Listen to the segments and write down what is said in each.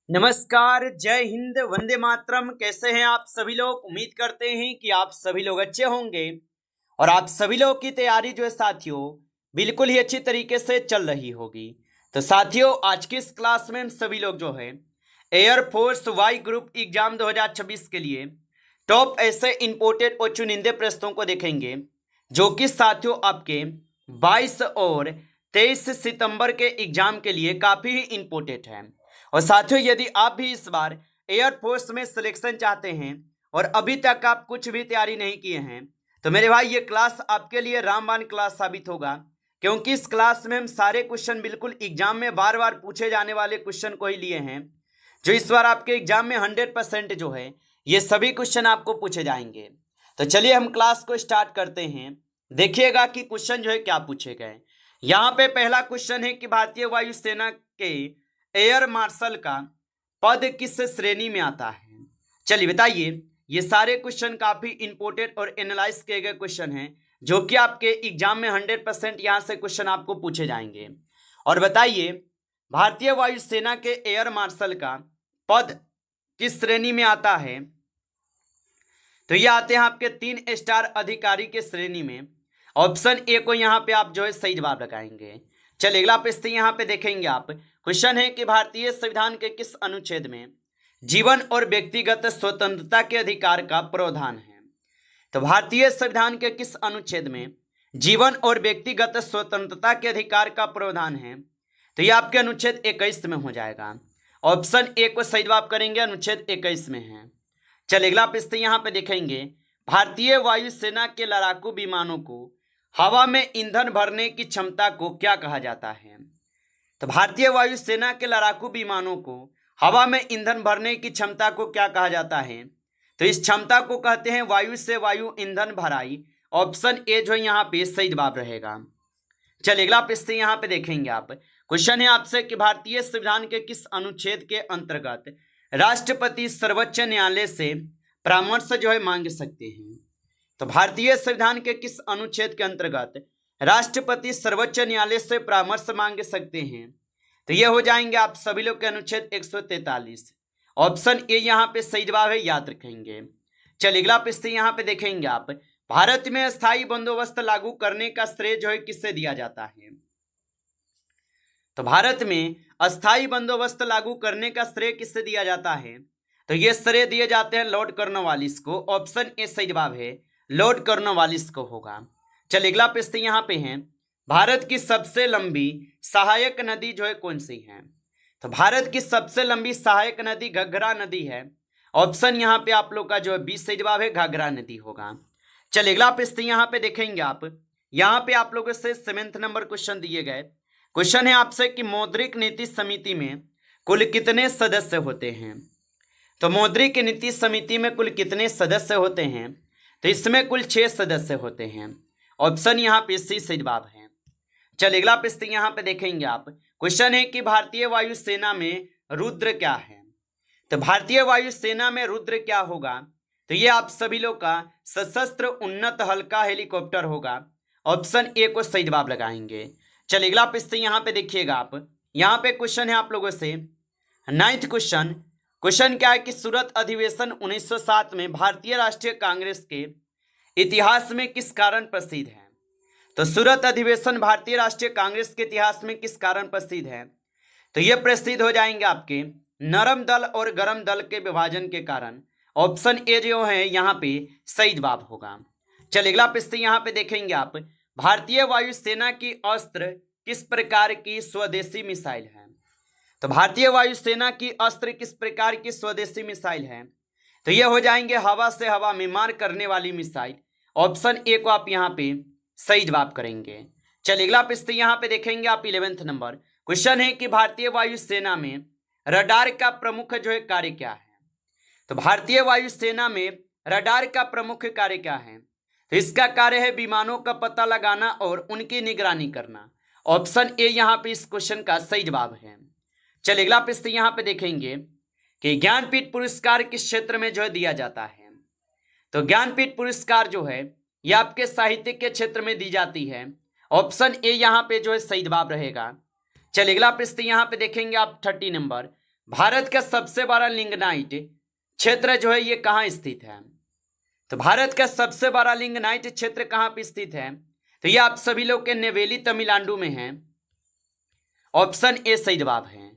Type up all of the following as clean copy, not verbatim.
नमस्कार, जय हिंद, वंदे मातरम। कैसे हैं आप सभी लोग? उम्मीद करते हैं कि आप सभी लोग अच्छे होंगे और आप सभी लोग की तैयारी जो है साथियों बिल्कुल ही अच्छी तरीके से चल रही होगी। तो साथियों, आज की इस क्लास में हम सभी लोग जो है एयरफोर्स वाई ग्रुप एग्जाम 2026 के लिए टॉप ऐसे इंपोर्टेड और चुनिंदे प्रश्नों को देखेंगे जो कि साथियों आपके 22 और 23 सितंबर के एग्जाम के लिए काफ़ी ही इम्पोर्टेंट है। और साथियों, यदि आप भी इस बार एयरफोर्स में सिलेक्शन चाहते हैं और अभी तक आप कुछ भी तैयारी नहीं किए हैं, तो मेरे भाई ये क्लास आपके लिए रामबाण क्लास साबित होगा, क्योंकि इस क्लास में हम सारे क्वेश्चन बिल्कुल एग्जाम में बार बार पूछे जाने वाले क्वेश्चन को ही लिए हैं, जो इस बार आपके एग्जाम में 100% जो है ये सभी क्वेश्चन आपको पूछे जाएंगे। तो चलिए हम क्लास को स्टार्ट करते हैं। देखिएगा कि क्वेश्चन जो है क्या पूछे गए। यहाँ पे पहला क्वेश्चन है कि भारतीय वायुसेना के एयर मार्शल का पद किस श्रेणी में आता है। चलिए बताइए। ये सारे क्वेश्चन काफी इंपोर्टेंट और एनालाइज किए गए क्वेश्चन हैं, जो कि आपके एग्जाम में 100% यहाँ से क्वेश्चन आपको पूछे जाएंगे। और बताइए, भारतीय वायुसेना के एयर मार्शल का पद किस श्रेणी में आता है। तो ये आते हैं आपके 3 स्टार अधिकारी के श्रेणी में। ऑप्शन ए को यहाँ पे आप जो है सही जवाब लगाएंगे। चलिए अगला प्रश्न यहाँ पे देखेंगे आप। क्वेश्चन है कि भारतीय संविधान के किस अनुच्छेद में जीवन और व्यक्तिगत स्वतंत्रता के अधिकार का प्रावधान है। तो भारतीय संविधान के किस अनुच्छेद में जीवन और व्यक्तिगत स्वतंत्रता के अधिकार का प्रावधान है। तो ये आपके अनुच्छेद 21 में हो जाएगा। ऑप्शन ए को सही जवाब करेंगे, अनुच्छेद 21 में है। चलिए अगला प्रश्न यहाँ पे देखेंगे। भारतीय वायुसेना के लड़ाकू विमानों को हवा में ईंधन भरने की क्षमता को क्या कहा जाता है। तो भारतीय वायुसेना के लड़ाकू विमानों को हवा में ईंधन भरने की क्षमता को क्या कहा जाता है। तो इस क्षमता को कहते हैं वायु से वायु ईंधन भराई। ऑप्शन ए जो है यहाँ पे सही जवाब रहेगा। चलिए अगला प्रश्न यहाँ पे देखेंगे आप। क्वेश्चन है आपसे कि भारतीय संविधान के किस अनुच्छेद के अंतर्गत राष्ट्रपति सर्वोच्च न्यायालय से परामर्श जो है मांग सकते हैं। तो भारतीय संविधान के किस अनुच्छेद के अंतर्गत राष्ट्रपति सर्वोच्च न्यायालय से परामर्श मांग सकते हैं। तो ये हो जाएंगे आप सभी लोग के अनुच्छेद 143। ऑप्शन ए यहाँ पे सही जवाब है, याद रखेंगे। चलिए अगला प्रश्न यहाँ पे देखेंगे आप। भारत में स्थायी बंदोबस्त लागू करने का श्रेय जो है किससे दिया जाता है। तो भारत में अस्थायी बंदोबस्त लागू करने का श्रेय किससे दिया जाता है। तो ये श्रेय दिए जाते हैं लॉर्ड कॉर्नवालिस को। ऑप्शन ए सही जवाब है, लॉर्ड कॉर्नवालिस को होगा। चलिए अगला प्रश्न यहाँ पे है। भारत की सबसे लंबी सहायक नदी जो है कौन सी है। तो भारत की सबसे लंबी सहायक नदी घाघरा नदी है। ऑप्शन यहाँ पे आप लोग का जो है 20 सही जवाब है, घाघरा नदी होगा। चलिए अगला प्रश्न यहाँ पे देखेंगे आप। यहाँ पे आप लोगों से 7th नंबर क्वेश्चन दिए गए। क्वेश्चन है आपसे कि मौद्रिक नीति समिति में कुल कितने सदस्य होते हैं। तो मौद्रिक नीति समिति में कुल कितने सदस्य होते हैं। तो इसमें कुल 6 सदस्य होते हैं। ऑप्शन यहाँ पे सी सही जवाब है। चलिए अगला प्रश्न यहाँ पे देखेंगे आप। क्वेश्चन है कि भारतीय वायुसेना में रुद्र क्या है। तो भारतीय वायुसेना में रुद्र क्या होगा। तो ये आप सभी लोग का सशस्त्र उन्नत हल्का हेलीकॉप्टर होगा। ऑप्शन ए को सही जवाब लगाएंगे। चलिए अगला प्रश्न यहाँ पे देखिएगा आप। यहाँ पे क्वेश्चन है आप लोगों से 9th क्वेश्चन। क्वेश्चन क्या है कि सूरत अधिवेशन 1907 में भारतीय राष्ट्रीय कांग्रेस के इतिहास में किस कारण प्रसिद्ध है। तो सूरत अधिवेशन भारतीय राष्ट्रीय कांग्रेस के इतिहास में किस कारण प्रसिद्ध है। तो ये प्रसिद्ध हो जाएंगे आपके नरम दल और गरम दल के विभाजन के कारण। ऑप्शन ए जो है यहाँ पे सही जवाब होगा। चलिए अगला प्रश्न यहाँ पे देखेंगे आप। भारतीय वायुसेना की अस्त्र किस प्रकार की स्वदेशी मिसाइल है। तो भारतीय वायुसेना की अस्त्र किस प्रकार की स्वदेशी मिसाइल है। तो ये हो जाएंगे हवा से हवा में मार करने वाली मिसाइल। ऑप्शन ए को आप यहाँ पे सही जवाब करेंगे। चलिए अगला प्रश्न यहाँ पे देखेंगे आप 11th नंबर। क्वेश्चन है कि भारतीय वायुसेना में रडार का प्रमुख जो है कार्य क्या है। तो भारतीय वायुसेना में रडार का प्रमुख कार्य क्या है। तो इसका कार्य है विमानों का पता लगाना और उनकी निगरानी करना। ऑप्शन ए यहाँ पे इस क्वेश्चन का सही जवाब है। चलिए अगला प्रश्न यहाँ पे देखेंगे कि ज्ञानपीठ पुरस्कार किस क्षेत्र में जो है दिया जाता है। तो ज्ञानपीठ पुरस्कार जो है ये आपके साहित्य के क्षेत्र में दी जाती है। ऑप्शन ए यहाँ पे जो है सही जवाब रहेगा। चलिए अगला प्रश्न यहाँ पे देखेंगे आप 30 नंबर। भारत का सबसे बड़ा लिग्नाइट क्षेत्र जो है ये कहाँ स्थित है? तो भारत का सबसे बड़ा लिग्नाइट क्षेत्र कहाँ पे स्थित है? तो ये आप सभी लोग के नेवेली तमिलनाडु में है। ऑप्शन ए सही जवाब है।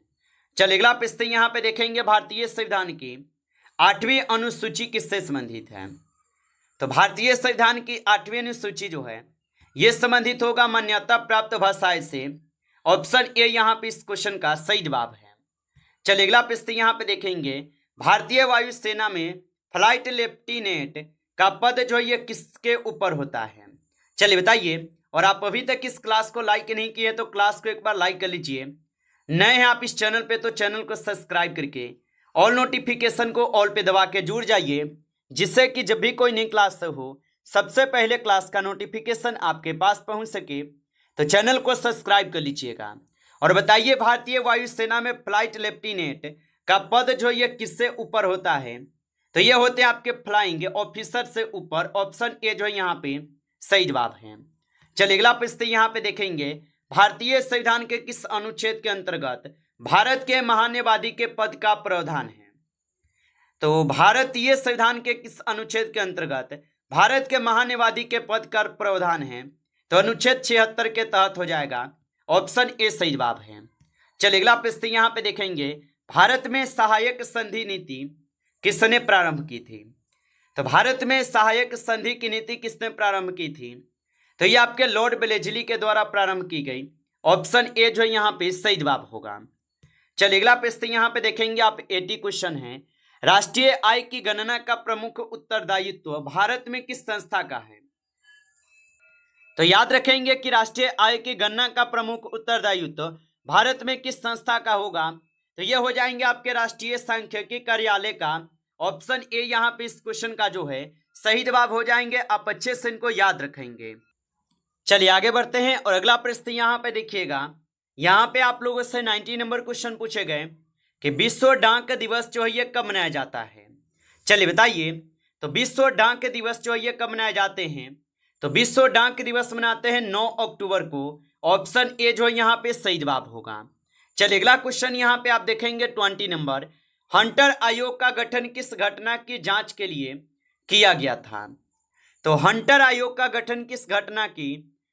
चलिए अगला प्रश्न यहाँ पे देखेंगे, भारतीय संविधान की 8वीं अनुसूची किससे संबंधित है? तो भारतीय संविधान की 8वीं अनुसूची जो है ये संबंधित होगा मान्यता प्राप्त भाषाएं से। ऑप्शन ए यहाँ पे इस क्वेश्चन का सही जवाब है। चलिए अगला प्रश्न यहाँ पे देखेंगे, भारतीय वायुसेना में फ्लाइट लेफ्टिनेंट का पद जो ये किसके ऊपर होता है? चलिए बताइए। और आप अभी तक इस क्लास को लाइक नहीं किए तो क्लास को एक बार लाइक कर लीजिए। नए हैं आप इस चैनल पे तो चैनल को सब्सक्राइब करके ऑल नोटिफिकेशन को ऑल पे दबा के जुड़ जाइए, जिससे कि जब भी कोई नई क्लास हो सबसे पहले क्लास का नोटिफिकेशन आपके पास पहुंच सके। तो चैनल को सब्सक्राइब कर लीजिएगा। और बताइए, भारतीय वायुसेना में फ्लाइट लेफ्टिनेंट का पद जो ये किससे ऊपर होता है? तो ये होते हैं आपके फ्लाइंग ऑफिसर से ऊपर। ऑप्शन ए जो है यहाँ पे सही जवाब है। चलिए अगला प्रश्न यहाँ पे देखेंगे, भारतीय संविधान के किस अनुच्छेद के अंतर्गत भारत के महान्यवादी के पद का प्रावधान है? तो भारतीय संविधान के किस अनुच्छेद के अंतर्गत भारत के महान्यवादी के पद का प्रावधान है? तो अनुच्छेद 76 के तहत हो जाएगा। ऑप्शन ए सही जवाब है। चलिए अगला प्रश्न यहाँ पे देखेंगे, भारत में सहायक संधि नीति किसने प्रारंभ की थी? तो भारत में सहायक संधि की नीति किसने प्रारंभ की थी? तो ये आपके लॉर्ड वेलेस्ली के द्वारा प्रारंभ की गई। ऑप्शन ए जो यहाँ पे सही जवाब होगा। चलिए अगला प्रश्न यहाँ पे देखेंगे, आप 80 क्वेश्चन है, राष्ट्रीय आय की गणना का प्रमुख उत्तरदायित्व भारत में किस संस्था का है? तो याद रखेंगे कि राष्ट्रीय आय की गणना का प्रमुख उत्तरदायित्व भारत में किस संस्था का होगा? तो ये हो जाएंगे आपके राष्ट्रीय सांख्यिकी कार्यालय का। ऑप्शन ए यहाँ पे इस क्वेश्चन का जो है सही जवाब हो जाएंगे। आप अच्छे से इनको याद रखेंगे। चलिए आगे बढ़ते हैं और अगला प्रश्न यहाँ पे देखिएगा, यहाँ पे आप लोगों से 90 नंबर क्वेश्चन पूछे गए कि विश्व डाक दिवस जो है ये कब मनाया जाता है? चलिए बताइए। तो विश्व डाक दिवस जो है ये कब मनाए जाते हैं? तो विश्व डाक दिवस मनाते हैं 9 अक्टूबर को। ऑप्शन ए जो है यहाँ पे सही जवाब होगा। चलिए अगला क्वेश्चन यहाँ पे आप देखेंगे 20 नंबर, हंटर आयोग का गठन किस घटना की जांच के लिए किया गया था? तो हंटर आयोग का गठन किस घटना की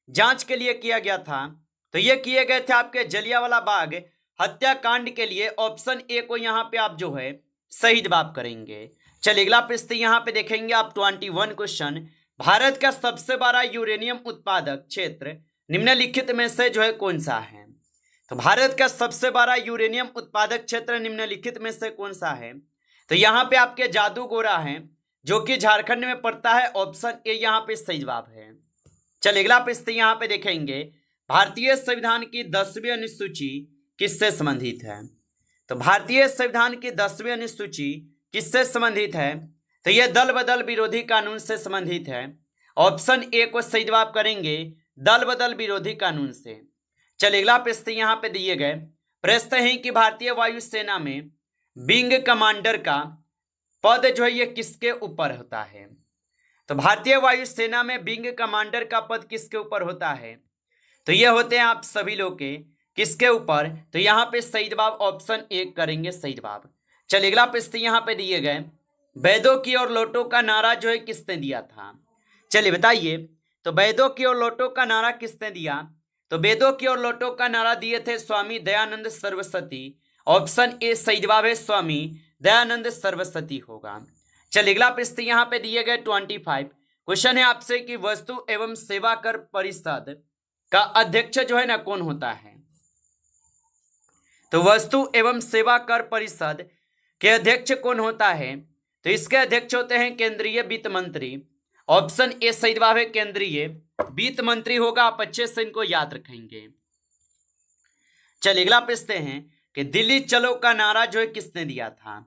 जांच के लिए किया गया था? तो ये किए गए थे आपके जलियांवाला बाग हत्याकांड के लिए। ऑप्शन ए को यहाँ पे आप जो है सही जवाब करेंगे। चलिए अगला प्रश्न यहाँ पे देखेंगे आप 21 क्वेश्चन, भारत का सबसे बड़ा यूरेनियम उत्पादक क्षेत्र निम्नलिखित में से जो है कौन सा है? तो भारत का सबसे बड़ा यूरेनियम उत्पादक क्षेत्र निम्नलिखित में से कौन सा है? तो यहाँ पे आपके जादूगोरा है जो कि झारखंड में पड़ता है। ऑप्शन ए यहाँ पे सही जवाब है। चलिए अगला प्रश्न यहाँ पे देखेंगे, भारतीय संविधान की 10वीं अनुसूची किससे संबंधित है? तो भारतीय संविधान की 10वीं अनुसूची किससे संबंधित है? तो यह दल बदल विरोधी कानून से संबंधित है। ऑप्शन ए को सही जवाब करेंगे, दल बदल विरोधी कानून से। चलिए अगला प्रश्न यहाँ पे दिए गए प्रश्न है कि भारतीय वायुसेना में विंग कमांडर का पद जो है ये किसके ऊपर होता है? तो भारतीय वायुसेना में विंग कमांडर का पद किसके ऊपर होता है? तो ये होते हैं आप सभी लोग के किसके ऊपर? तो यहाँ पे सही जवाब ऑप्शन ए करेंगे सही जवाब। चलिए अगला प्रश्न यहाँ पे दिए गए, वैदों की और लौटो का नारा जो है किसने दिया था? चलिए बताइए। तो वैदों की और लौटो का नारा किसने दिया? तो वेदों की और लौटो का नारा दिए थे स्वामी दयानंद सरस्वती। ऑप्शन ए सही जवाब है, स्वामी दयानंद सरस्वती होगा। चलिए अगला प्रश्न यहाँ पे दिए गए 25 क्वेश्चन है आपसे कि वस्तु एवं सेवा कर परिषद का अध्यक्ष जो है ना कौन होता है? तो वस्तु एवं सेवा कर परिषद के अध्यक्ष कौन होता है? तो इसके अध्यक्ष होते हैं केंद्रीय वित्त मंत्री। ऑप्शन ए सही जवाब है, केंद्रीय वित्त मंत्री होगा। आप अच्छे से इनको याद रखेंगे। चलिए अगला प्रश्न है कि दिल्ली चलो का नारा जो है किसने दिया था?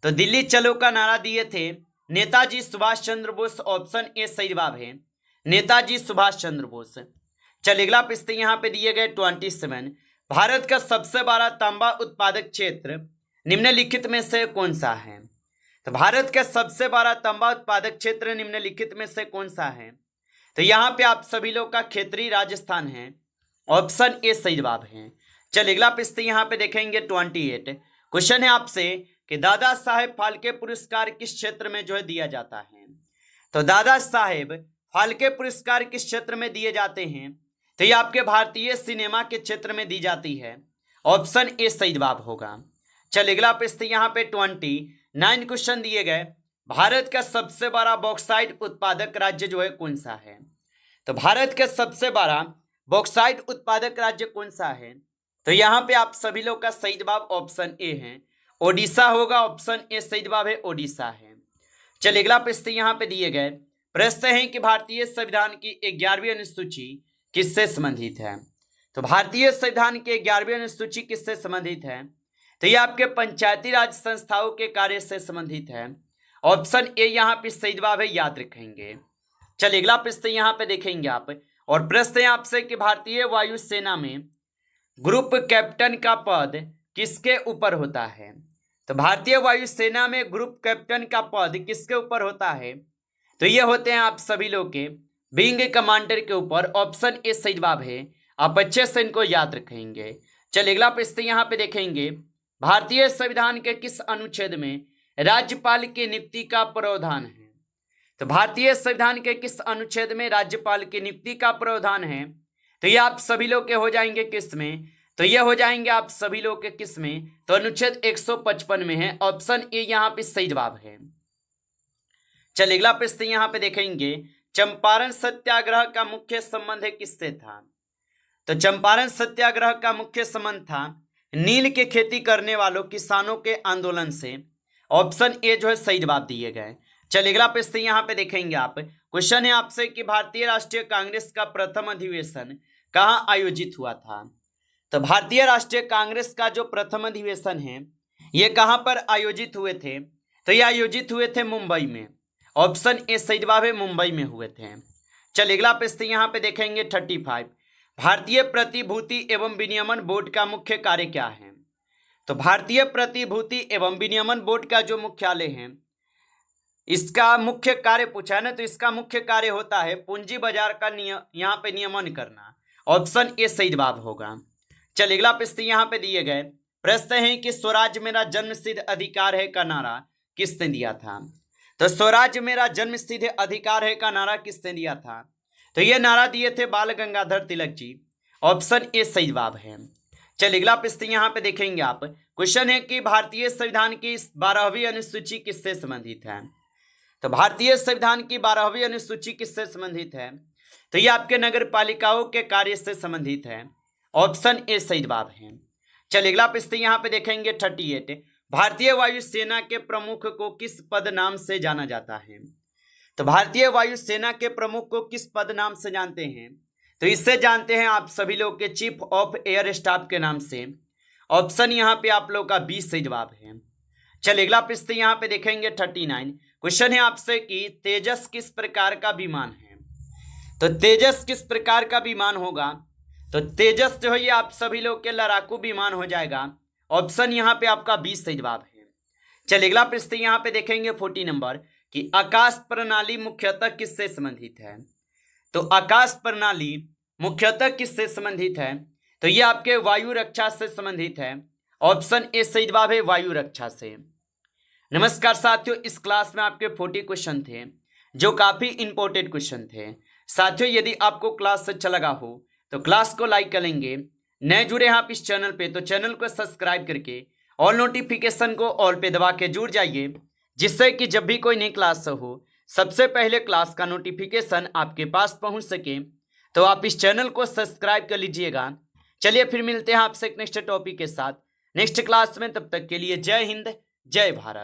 तो दिल्ली चलो का नारा दिए थे नेताजी सुभाष चंद्र बोस। ऑप्शन ए सही जवाब है, नेताजी सुभाष चंद्र बोस। चलिए अगला प्रश्न यहाँ पे दिए गए 27, भारत का सबसे बड़ा तांबा उत्पादक क्षेत्र निम्नलिखित में से कौन सा है? तो भारत का सबसे बड़ा तांबा उत्पादक क्षेत्र निम्नलिखित में से कौन सा है? तो यहाँ पे आप सभी लोग का क्षेत्रीय राजस्थान है। ऑप्शन ए सही जवाब है। चलिए अगला प्रश्न यहाँ पे देखेंगे 28 क्वेश्चन है आपसे कि दादा साहेब फाल्के पुरस्कार किस क्षेत्र में जो है दिया जाता है। तो दादा साहेब फाल्के पुरस्कार किस क्षेत्र में दिए जाते हैं, तो ये आपके भारतीय सिनेमा के क्षेत्र में दी जाती है। ऑप्शन ए सही जवाब होगा। चलिए अगला प्रश्न यहाँ पे 29 क्वेश्चन दिए गए। भारत का सबसे बड़ा बॉक्साइट उत्पादक राज्य जो है कौन सा है। तो भारत का सबसे बड़ा बॉक्साइट उत्पादक राज्य कौन सा है, तो यहाँ पे आप सभी लोग का सही जवाब ऑप्शन ए है, ओडिशा होगा। ऑप्शन ए सही जवाब है, ओडिशा है। चलिए अगला प्रश्न यहाँ पे दिए गए प्रश्न है कि भारतीय संविधान की 11वीं अनुसूची किससे संबंधित है। तो भारतीय संविधान के 11वीं अनुसूची किससे संबंधित है, तो ये आपके पंचायती राज संस्थाओं के कार्य से संबंधित है। ऑप्शन ए यहाँ पे सही जवाब है, याद रखेंगे। चलिए अगला प्रश्न यहाँ पे देखेंगे आप, और प्रश्न है आपसे कि भारतीय वायुसेना में ग्रुप कैप्टन का पद किसके ऊपर होता है। तो भारतीय वायुसेना में ग्रुप कैप्टन का पद किसके ऊपर होता है, तो ये होते हैं आप सभी लोग के विंग कमांडर के ऊपर। ऑप्शन ए सही जवाब है, आप अच्छे से इनको याद रखेंगे। चलिए अगला प्रश्न यहाँ पे देखेंगे, भारतीय संविधान के किस अनुच्छेद में राज्यपाल की नियुक्ति का प्रावधान है। तो भारतीय संविधान के किस अनुच्छेद में राज्यपाल की नियुक्ति का प्रावधान है, तो ये आप सभी लोग के हो जाएंगे किस में, तो ये हो जाएंगे आप सभी लोग के किस में, तो अनुच्छेद 155 में है। ऑप्शन ए यहाँ पे सही जवाब है। चलिए अगला प्रश्न यहाँ पे देखेंगे, चंपारण सत्याग्रह का मुख्य संबंध किससे था। तो चंपारण सत्याग्रह का मुख्य संबंध था नील की खेती करने वालों किसानों के आंदोलन से। ऑप्शन ए जो है सही जवाब दिए गए। चलिए अगला प्रश्न यहाँ पे देखेंगे आप, क्वेश्चन है आपसे कि भारतीय राष्ट्रीय कांग्रेस का प्रथम अधिवेशन कहाँ आयोजित हुआ था। तो भारतीय राष्ट्रीय कांग्रेस का जो प्रथम अधिवेशन है ये कहाँ पर आयोजित हुए थे, तो ये आयोजित हुए थे मुंबई में। ऑप्शन ए सही जवाब है, मुंबई में हुए थे। चलिए अगला प्रश्न यहाँ पे देखेंगे 35, भारतीय प्रतिभूति एवं विनियमन बोर्ड का मुख्य कार्य क्या है। तो भारतीय प्रतिभूति एवं विनियमन बोर्ड का जो मुख्यालय है, इसका मुख्य कार्य पूछा है ना, तो इसका मुख्य कार्य होता है पूंजी बाजार का यहाँ पे नियमन करना। ऑप्शन ए सही जवाब होगा। चलिए अगला प्रश्न यहाँ पे दिए गए प्रश्न है कि स्वराज मेरा जन्मसिद्ध अधिकार है का नारा किसने दिया था। तो स्वराज मेरा जन्मसिद्ध अधिकार है का नारा किसने दिया था, तो ये नारा दिए थे बाल गंगाधर तिलक जी। ऑप्शन ए सही जवाब है। चलिए अगला प्रश्न यहाँ पे देखेंगे आप, क्वेश्चन है कि भारतीय संविधान की 12वीं अनुसूची किससे संबंधित है। तो भारतीय संविधान की 12वीं अनुसूची किससे संबंधित है, तो ये आपके नगर पालिकाओं के कार्य से संबंधित है। ऑप्शन ए सही जवाब है। चलिए अगला प्रश्न यहाँ पे देखेंगे 38, भारतीय वायुसेना के प्रमुख को किस पद नाम से जाना जाता है। तो भारतीय वायुसेना के प्रमुख को किस पद नाम से जानते हैं, तो इससे जानते हैं आप सभी लोग के चीफ ऑफ एयर स्टाफ के नाम से। ऑप्शन यहाँ पे आप लोग का बी सही जवाब है। चलिए अगला प्रश्न यहाँ पे देखेंगे 39, क्वेश्चन है आपसे कि तेजस किस प्रकार का विमान है। तो तेजस किस प्रकार का विमान होगा, तो तेजस जो है ये आप सभी लोग के लड़ाकू विमान हो जाएगा। ऑप्शन यहाँ पे आपका 20 सही जवाब है। चलिए अगला प्रश्न यहाँ पे देखेंगे 40 नंबर कि आकाश प्रणाली मुख्यतः किससे संबंधित है। तो आकाश प्रणाली मुख्यतः किससे संबंधित है, तो ये आपके वायु रक्षा से संबंधित है। ऑप्शन ए सही जवाब है, वायु रक्षा से। नमस्कार साथियों, इस क्लास में आपके 40 क्वेश्चन थे जो काफी इंपॉर्टेंट क्वेश्चन थे। साथियों यदि आपको क्लास अच्छा लगा हो तो क्लास को लाइक करेंगे, नए जुड़े हैं आप इस चैनल पे तो चैनल को सब्सक्राइब करके और नोटिफिकेशन को ऑल पे दबा के जुड़ जाइए, जिससे कि जब भी कोई नई क्लास हो सबसे पहले क्लास का नोटिफिकेशन आपके पास पहुंच सके। तो आप इस चैनल को सब्सक्राइब कर लीजिएगा। चलिए फिर मिलते हैं आपसे एक नेक्स्ट टॉपिक के साथ नेक्स्ट क्लास में, तब तक के लिए जय हिंद जय भारत।